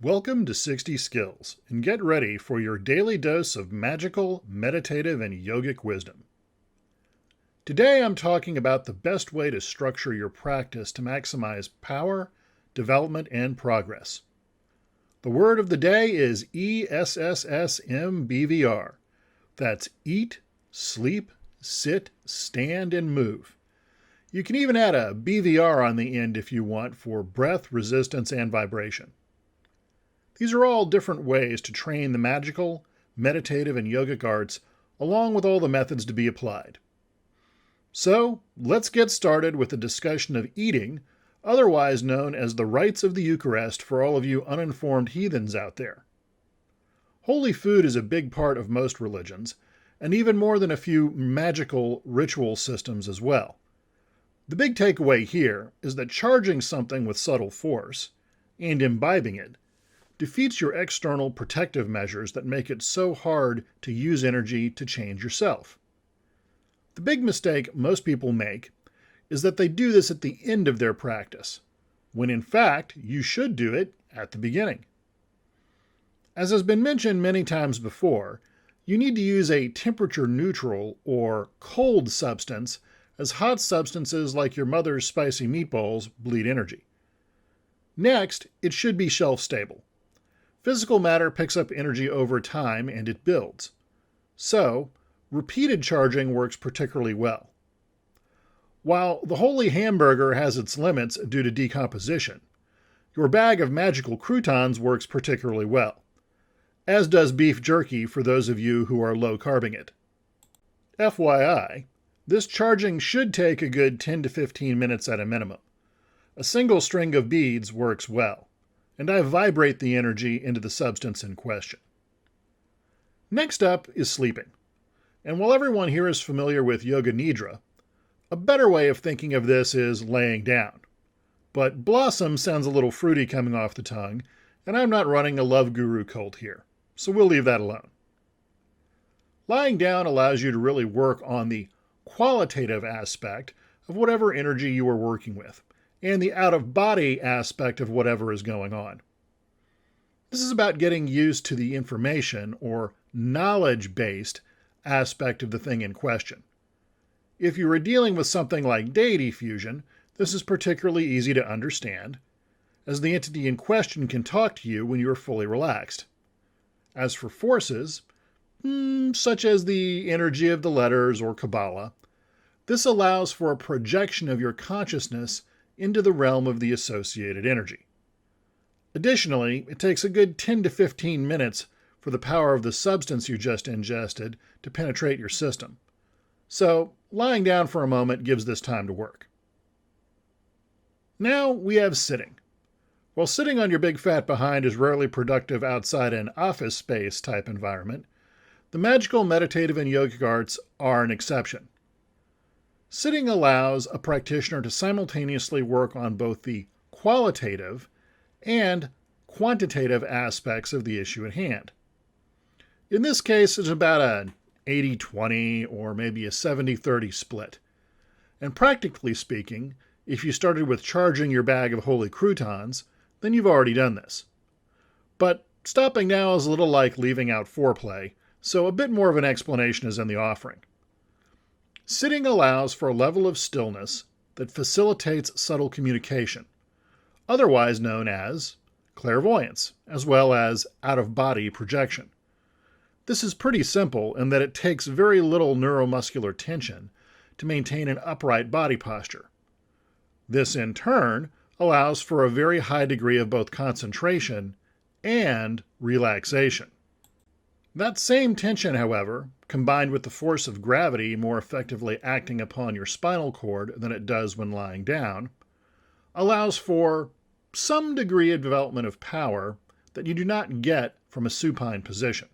Welcome to 60 Skills, and get ready for your daily dose of magical, meditative, and yogic wisdom. Today I'm talking about the best way to structure your practice to maximize power, development, and progress. The word of the day is ESSSMBVR. That's eat, sleep, sit, stand, and move. You can even add a BVR on the end if you want for breath, resistance, and vibration. These are all different ways to train the magical, meditative, and yogic arts, along with all the methods to be applied. So, let's get started with a discussion of eating, otherwise known as the rites of the Eucharist for all of you uninformed heathens out there. Holy food is a big part of most religions, and even more than a few magical ritual systems as well. The big takeaway here is that charging something with subtle force, and imbibing it, defeats your external protective measures that make it so hard to use energy to change yourself. The big mistake most people make is that they do this at the end of their practice, when in fact you should do it at the beginning. As has been mentioned many times before, you need to use a temperature-neutral or cold substance, as hot substances like your mother's spicy meatballs bleed energy. Next, it should be shelf-stable. Physical matter picks up energy over time and it builds. So, repeated charging works particularly well. While the holy hamburger has its limits due to decomposition, your bag of magical croutons works particularly well, as does beef jerky for those of you who are low-carbing it. FYI, this charging should take a good 10 to 15 minutes at a minimum. A single string of beads works well, and I vibrate the energy into the substance in question. Next up is sleeping. And while everyone here is familiar with Yoga Nidra, a better way of thinking of this is laying down. But blossom sounds a little fruity coming off the tongue, and I'm not running a love guru cult here, so we'll leave that alone. Lying down allows you to really work on the qualitative aspect of whatever energy you are working with, and the out-of-body aspect of whatever is going on. This is about getting used to the information or knowledge-based aspect of the thing in question. If you are dealing with something like deity fusion, this is particularly easy to understand, as the entity in question can talk to you when you are fully relaxed. As for forces, such as the energy of the letters or Kabbalah, this allows for a projection of your consciousness into the realm of the associated energy. Additionally, it takes a good 10 to 15 minutes for the power of the substance you just ingested to penetrate your system. So, lying down for a moment gives this time to work. Now we have sitting. While sitting on your big fat behind is rarely productive outside an office space type environment, the magical, meditative, and yogic arts are an exception. Sitting allows a practitioner to simultaneously work on both the qualitative and quantitative aspects of the issue at hand. In this case, it's about an 80-20 or maybe a 70-30 split. And practically speaking, if you started with charging your bag of holy croutons, then you've already done this. But stopping now is a little like leaving out foreplay, so a bit more of an explanation is in the offering. Sitting allows for a level of stillness that facilitates subtle communication, otherwise known as clairvoyance, as well as out-of-body projection. This is pretty simple in that it takes very little neuromuscular tension to maintain an upright body posture. This, in turn, allows for a very high degree of both concentration and relaxation. That same tension, however, combined with the force of gravity more effectively acting upon your spinal cord than it does when lying down, allows for some degree of development of power that you do not get from a supine position.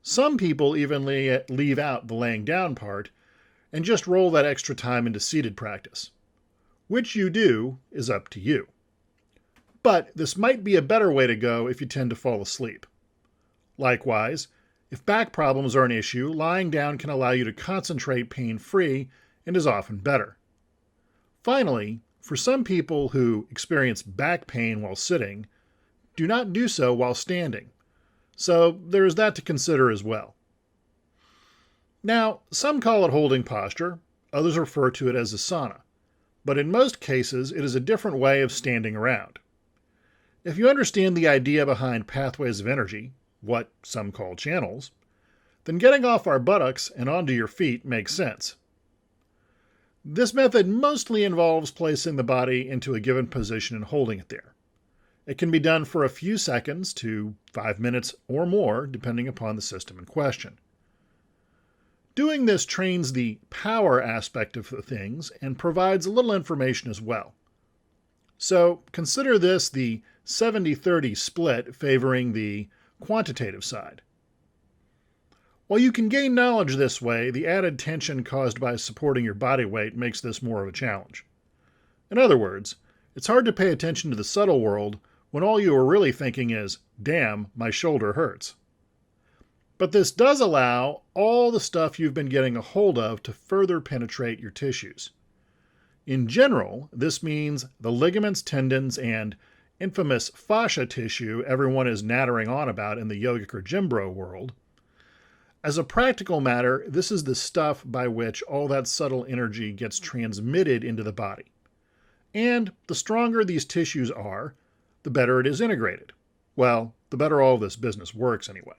Some people even leave out the laying down part and just roll that extra time into seated practice. Which you do is up to you. But this might be a better way to go if you tend to fall asleep. Likewise, if back problems are an issue, lying down can allow you to concentrate pain-free and is often better. Finally, for some people who experience back pain while sitting, do not do so while standing. So there is that to consider as well. Now, some call it holding posture, others refer to it as asana, but in most cases it is a different way of standing around. If you understand the idea behind pathways of energy, what some call channels, then getting off our buttocks and onto your feet makes sense. This method mostly involves placing the body into a given position and holding it there. It can be done for a few seconds to 5 minutes or more, depending upon the system in question. Doing this trains the power aspect of the things and provides a little information as well. So consider this the 70-30 split favoring the quantitative side. While you can gain knowledge this way, the added tension caused by supporting your body weight makes this more of a challenge. In other words, it's hard to pay attention to the subtle world when all you are really thinking is, damn, my shoulder hurts. But this does allow all the stuff you've been getting a hold of to further penetrate your tissues. In general, this means the ligaments, tendons, and infamous fascia tissue everyone is nattering on about in the yogic or gym bro world. As a practical matter, this is the stuff by which all that subtle energy gets transmitted into the body. And the stronger these tissues are, the better it is integrated. Well, the better all this business works anyway.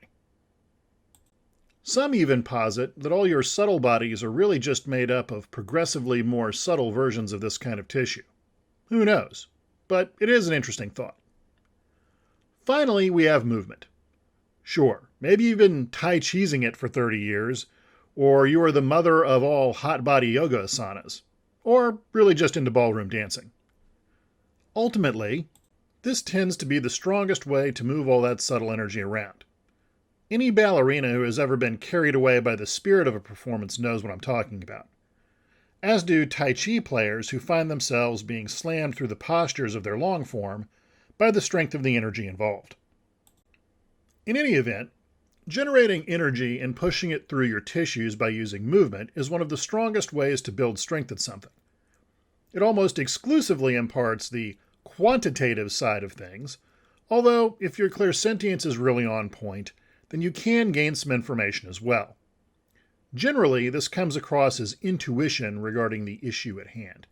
Some even posit that all your subtle bodies are really just made up of progressively more subtle versions of this kind of tissue. Who knows? But it is an interesting thought. Finally, we have movement. Sure, maybe you've been Tai Chi'ing it for 30 years, or you are the mother of all hot body yoga asanas, or really just into ballroom dancing. Ultimately, this tends to be the strongest way to move all that subtle energy around. Any ballerina who has ever been carried away by the spirit of a performance knows what I'm talking about. As do Tai Chi players who find themselves being slammed through the postures of their long form by the strength of the energy involved. In any event, generating energy and pushing it through your tissues by using movement is one of the strongest ways to build strength at something. It almost exclusively imparts the quantitative side of things, although if your clairsentience is really on point, then you can gain some information as well. Generally, this comes across as intuition regarding the issue at hand.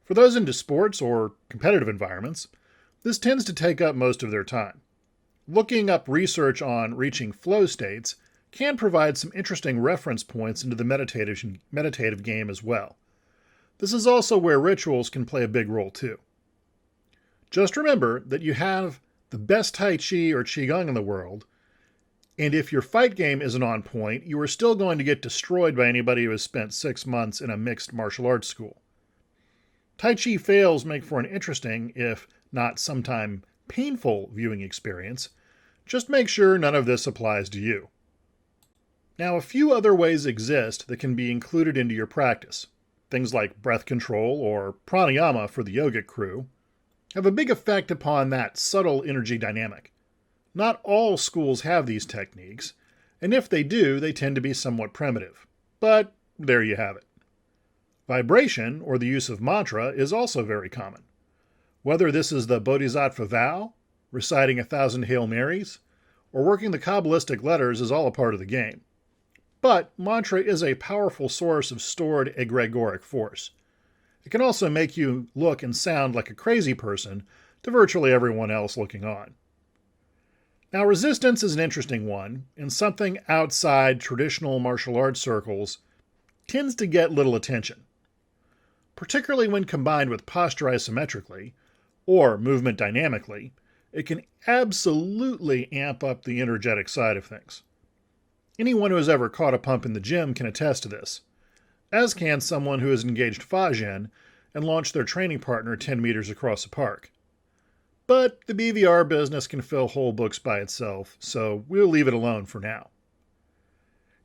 For those into sports or competitive environments, this tends to take up most of their time. Looking up research on reaching flow states can provide some interesting reference points into the meditative game as well. This is also where rituals can play a big role too. Just remember that you have the best Tai Chi or Qigong in the world, and if your fight game isn't on point, you are still going to get destroyed by anybody who has spent 6 months in a mixed martial arts school. Tai Chi fails make for an interesting, if not sometime painful viewing experience. Just make sure none of this applies to you. Now, a few other ways exist that can be included into your practice. Things like breath control or pranayama for the yogic crew have a big effect upon that subtle energy dynamic. Not all schools have these techniques, and if they do, they tend to be somewhat primitive. But there you have it. Vibration, or the use of mantra, is also very common. Whether this is the Bodhisattva vow, reciting 1,000 Hail Marys, or working the Kabbalistic letters is all a part of the game. But mantra is a powerful source of stored egregoric force. It can also make you look and sound like a crazy person to virtually everyone else looking on. Now, resistance is an interesting one, and something outside traditional martial arts circles tends to get little attention. Particularly when combined with posture isometrically, or movement dynamically, it can absolutely amp up the energetic side of things. Anyone who has ever caught a pump in the gym can attest to this, as can someone who has engaged Fa-Zhen and launched their training partner 10 meters across a park. But the BVR business can fill whole books by itself, so we'll leave it alone for now.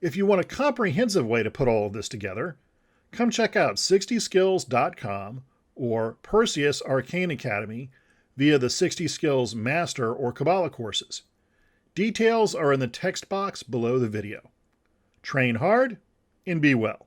If you want a comprehensive way to put all of this together, come check out SixtySkills.com or Perseus Arcane Academy via the 60Skills Master or Kabbalah courses. Details are in the text box below the video. Train hard and be well.